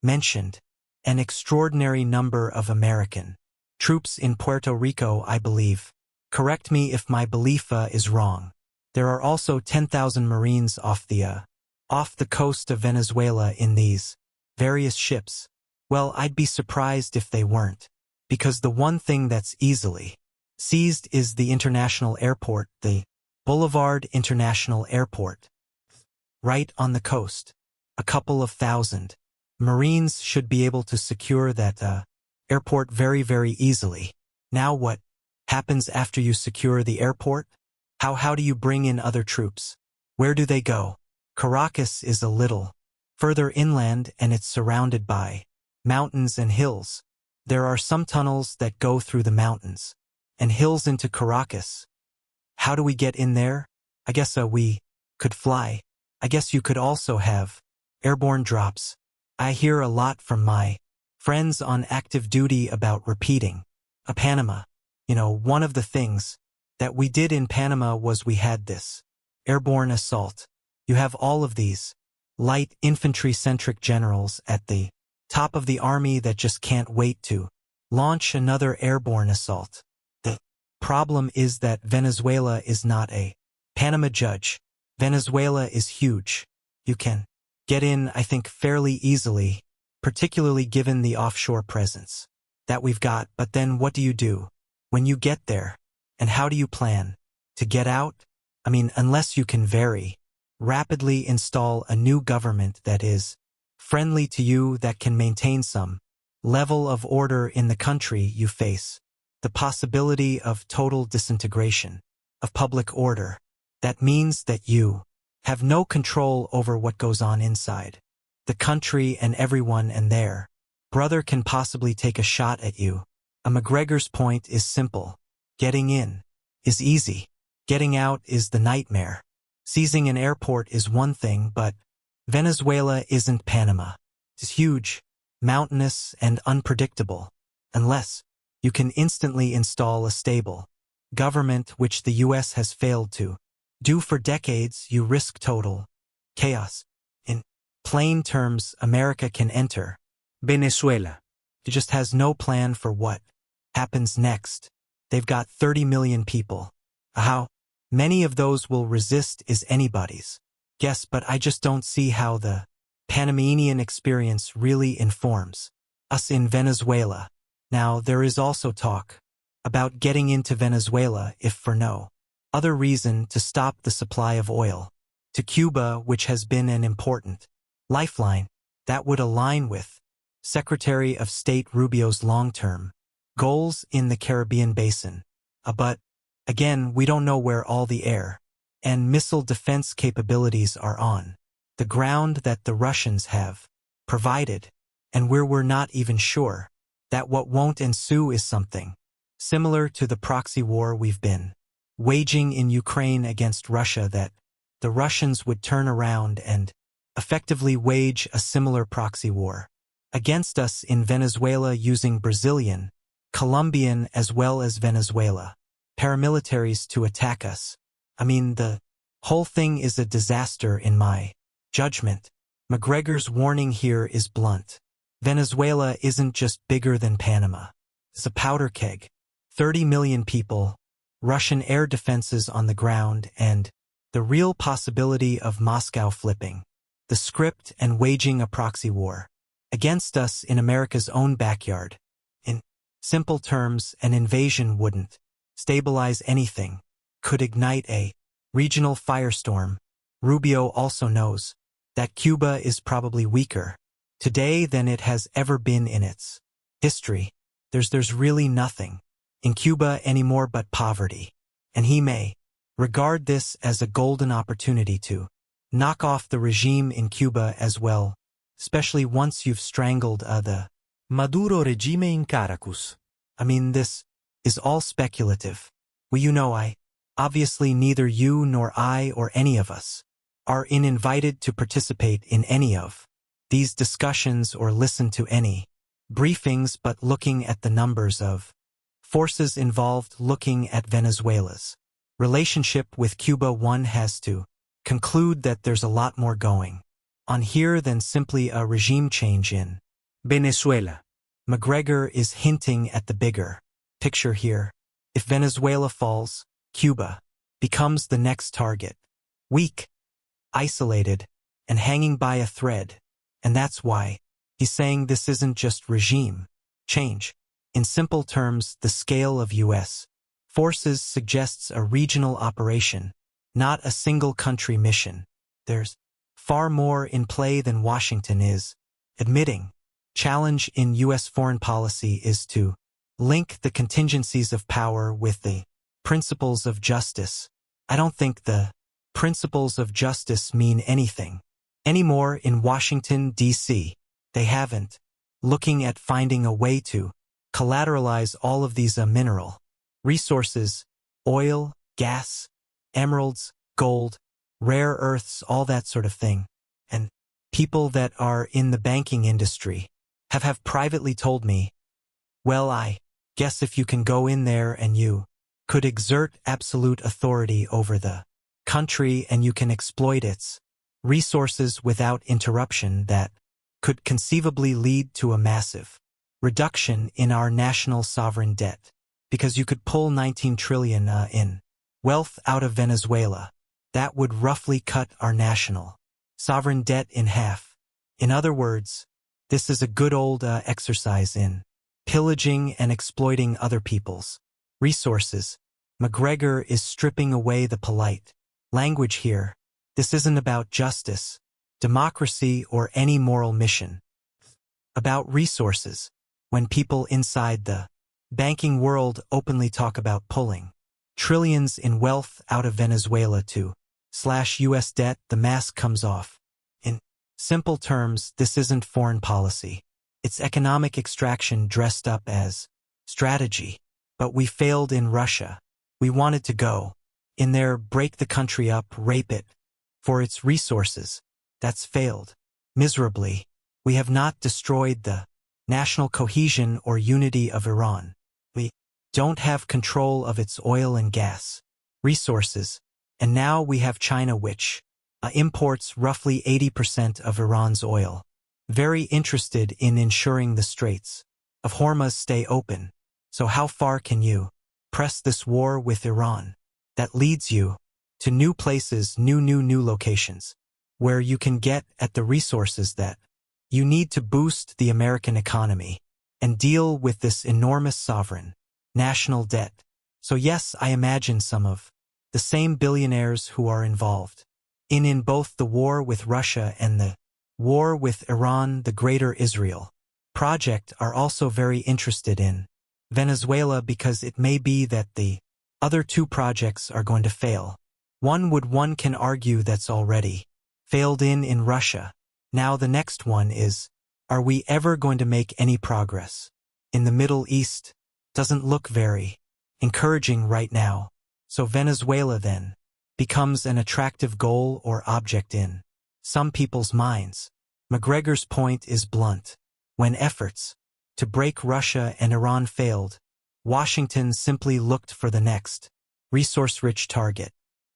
mentioned an extraordinary number of American troops in Puerto Rico, I believe. Correct me if my belief is wrong. There are also 10,000 Marines off the coast of Venezuela in these various ships. Well, I'd be surprised if they weren't, because the one thing that's easily seized is the international airport, the Boulevard International Airport, right on the coast. A couple of thousand Marines should be able to secure that airport very, very easily. Now what happens after you secure the airport? How do you bring in other troops? Where do they go? Caracas is a little further inland and it's surrounded by mountains and hills. There are some tunnels that go through the mountains and hills into Caracas. How do we get in there? I guess we could fly. I guess you could also have airborne drops. I hear a lot from my friends on active duty about repeating Panama. You know, one of the things that we did in Panama was we had this airborne assault. You have all of these light infantry-centric generals at the top of the army that just can't wait to launch another airborne assault. The problem is that Venezuela is not a Panama judge. Venezuela is huge. You can get in, I think, fairly easily, particularly given the offshore presence that we've got. But then what do you do when you get there? And how do you plan to get out? I mean, unless you can very rapidly install a new government that is friendly to you, that can maintain some level of order in the country, you face the possibility of total disintegration of public order. That means that you have no control over what goes on inside the country, and everyone and their brother can possibly take a shot at you. A Macgregor's point is simple. Getting in is easy. Getting out is the nightmare. Seizing an airport is one thing, but Venezuela isn't Panama. It's huge, mountainous, and unpredictable. Unless you can instantly install a stable government, which the U.S. has failed to do for decades, you risk total chaos. In plain terms, America can enter Venezuela. It just has no plan for what happens next. They've got 30 million people. How many of those will resist is anybody's guess, but I just don't see how the Panamanian experience really informs us in Venezuela. Now, there is also talk about getting into Venezuela, if for no other reason, to stop the supply of oil to Cuba, which has been an important lifeline. That would align with Secretary of State Rubio's long-term goals in the Caribbean basin. But again, we don't know where all the air and missile defense capabilities are on the ground that the Russians have provided, and we're not even sure that what won't ensue is something similar to the proxy war we've been waging in Ukraine against Russia, that the Russians would turn around and effectively wage a similar proxy war against us in Venezuela using Brazilian, Colombian, as well as Venezuela paramilitaries to attack us. I mean, the whole thing is a disaster in my judgment. Macgregor's warning here is blunt. Venezuela isn't just bigger than Panama. It's a powder keg. 30 million people, Russian air defenses on the ground, and the real possibility of Moscow flipping the script and waging a proxy war against us in America's own backyard. In simple terms, an invasion wouldn't stabilize anything, could ignite a regional firestorm. Rubio also knows that Cuba is probably weaker today than it has ever been in its history. There's really nothing in Cuba anymore but poverty, and he may regard this as a golden opportunity to knock off the regime in Cuba as well, especially once you've strangled the Maduro regime in Caracas. I mean, this is all speculative. Well, you know, obviously neither you nor I or any of us are invited to participate in any of these discussions or listen to any briefings, but looking at the numbers of forces involved, looking at Venezuela's relationship with Cuba, one has to conclude that there's a lot more going on here than simply a regime change in Venezuela. Macgregor is hinting at the bigger picture here. If Venezuela falls, Cuba becomes the next target. Weak, isolated, and hanging by a thread. And that's why he's saying this isn't just regime change. In simple terms, the scale of U.S. forces suggests a regional operation, not a single country mission. There's far more in play than Washington is admitting. Challenge in U.S. foreign policy is to link the contingencies of power with the principles of justice. I don't think the principles of justice mean anything anymore in Washington, D.C. They haven't. Looking at finding a way to collateralize all of these mineral resources, oil, gas, emeralds, gold, rare earths, all that sort of thing. And people that are in the banking industry have privately told me, well, I guess if you can go in there and you could exert absolute authority over the country and you can exploit its resources without interruption, that could conceivably lead to a massive reduction in our national sovereign debt, because you could pull 19 trillion in wealth out of Venezuela. That would roughly cut our national sovereign debt in half. In other words, this is a good old exercise in pillaging and exploiting other people's resources. Macgregor is stripping away the polite language here. This isn't about justice, democracy, or any moral mission. About resources. When people inside the banking world openly talk about pulling trillions in wealth out of Venezuela to slash U.S. debt, the mask comes off. In simple terms, this isn't foreign policy. It's economic extraction dressed up as strategy. But we failed in Russia. We wanted to go in there, break the country up, rape it for its resources. That's failed miserably. We have not destroyed the national cohesion or unity of Iran. We don't have control of its oil and gas resources. And now we have China, which imports roughly 80% of Iran's oil. Very interested in ensuring the Straits of Hormuz stay open. So how far can you press this war with Iran? That leads you to new places, new locations, where you can get at the resources that you need to boost the American economy and deal with this enormous sovereign national debt. So yes, I imagine some of the same billionaires who are involved in both the war with Russia and the war with Iran, the Greater Israel project, are also very interested in Venezuela, because it may be that the other two projects are going to fail. One can argue that's already failed in Russia. Now the next one is, are we ever going to make any progress in the Middle East? Doesn't look very encouraging right now. So Venezuela then becomes an attractive goal or object in some people's minds. Macgregor's point is blunt. When efforts to break Russia and Iran failed, Washington simply looked for the next resource-rich target.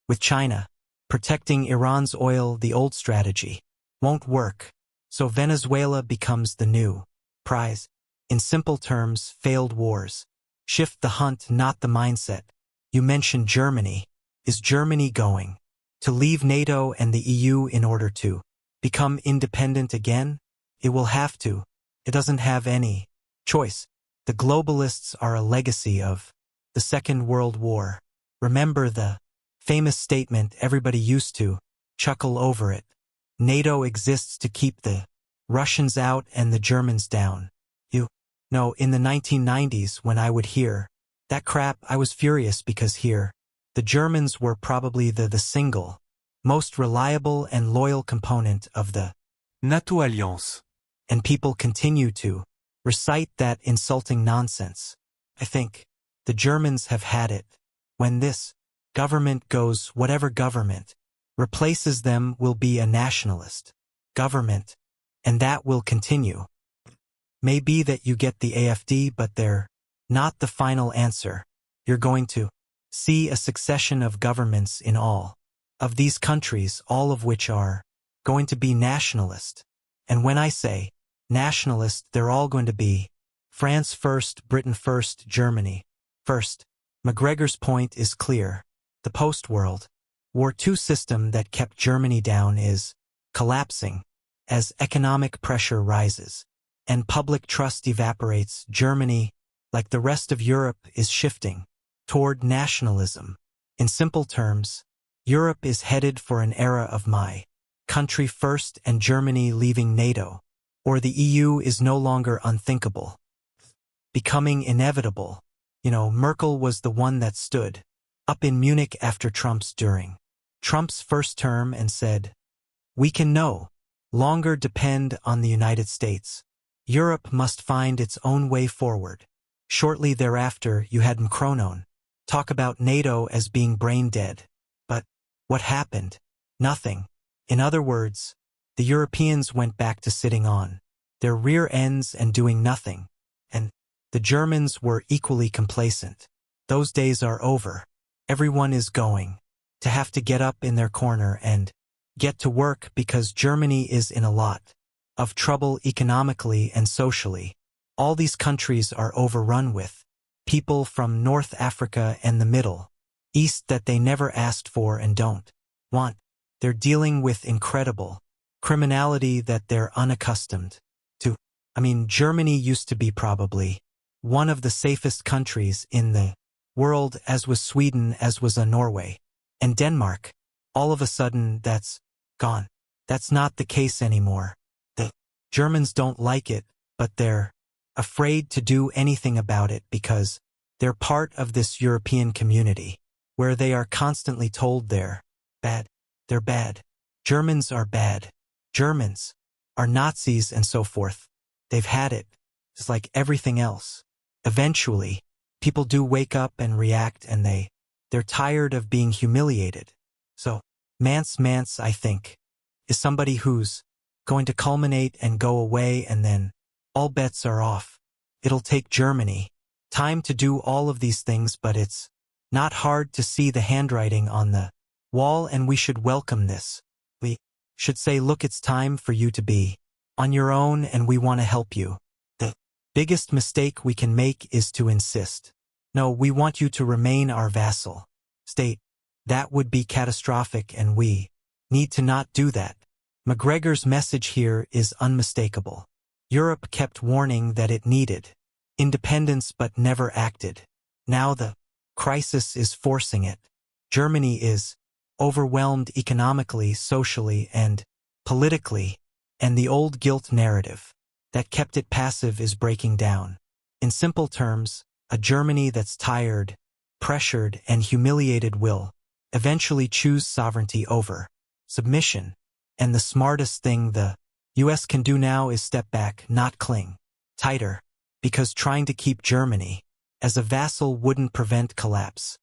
With China protecting Iran's oil, the old strategy won't work. So Venezuela becomes the new prize. In simple terms, failed wars shift the hunt, not the mindset. You mentioned Germany. Is Germany going to leave NATO and the EU in order to become independent again? It will have to. It doesn't have any choice. The globalists are a legacy of the Second World War. Remember the famous statement everybody used to chuckle over it. NATO exists to keep the Russians out and the Germans down. No, in the 1990s, when I would hear that crap, I was furious, because here, the Germans were probably the single most reliable and loyal component of the NATO Alliance. And people continue to recite that insulting nonsense. I think the Germans have had it. When this government goes, whatever government replaces them will be a nationalist government, and that will continue. Maybe that you get the AfD, but they're not the final answer. You're going to see a succession of governments in all of these countries, all of which are going to be nationalist. And when I say nationalist, they're all going to be France first, Britain first, Germany first. Macgregor's point is clear. The post-World War II system that kept Germany down is collapsing as economic pressure rises and public trust evaporates. Germany, like the rest of Europe, is shifting toward nationalism. In simple terms, Europe is headed for an era of my country first and Germany leaving NATO, or the EU is no longer unthinkable, becoming inevitable. Merkel was the one that stood up in Munich after during Trump's first term and said, "We can no longer depend on the United States. Europe must find its own way forward." Shortly thereafter, you had Macron talk about NATO as being brain dead. But what happened? Nothing. In other words, the Europeans went back to sitting on their rear ends and doing nothing, and the Germans were equally complacent. Those days are over. Everyone is going to have to get up in their corner and get to work because Germany is in a lot of trouble economically and socially. All these countries are overrun with people from North Africa and the Middle East that they never asked for and don't want. They're dealing with incredible criminality that they're unaccustomed to. Germany used to be probably one of the safest countries in the world, as was Sweden, as was Norway and Denmark. All of a sudden, that's gone. That's not the case anymore. The Germans don't like it, but they're afraid to do anything about it because they're part of this European community where they are constantly told they're bad. They're bad. Germans are bad. Germans are Nazis and so forth. They've had it. It's like everything else. Eventually, people do wake up and react, and they're tired of being humiliated. So, Mance, I think, is somebody who's going to culminate and go away, and then all bets are off. It'll take Germany time to do all of these things, but it's not hard to see the handwriting on the wall, and we should welcome this. We should say, look, it's time for you to be on your own, and we want to help you. The biggest mistake we can make is to insist, "No, we want you to remain our vassal state." That would be catastrophic, and we need to not do that. Macgregor's message here is unmistakable. Europe kept warning that it needed independence but never acted. Now the crisis is forcing it. Germany is overwhelmed economically, socially, and politically, and the old guilt narrative that kept it passive is breaking down. In simple terms, a Germany that's tired, pressured, and humiliated will eventually choose sovereignty over submission, and the smartest thing the US can do now is step back, not cling tighter, because trying to keep Germany as a vassal wouldn't prevent collapse.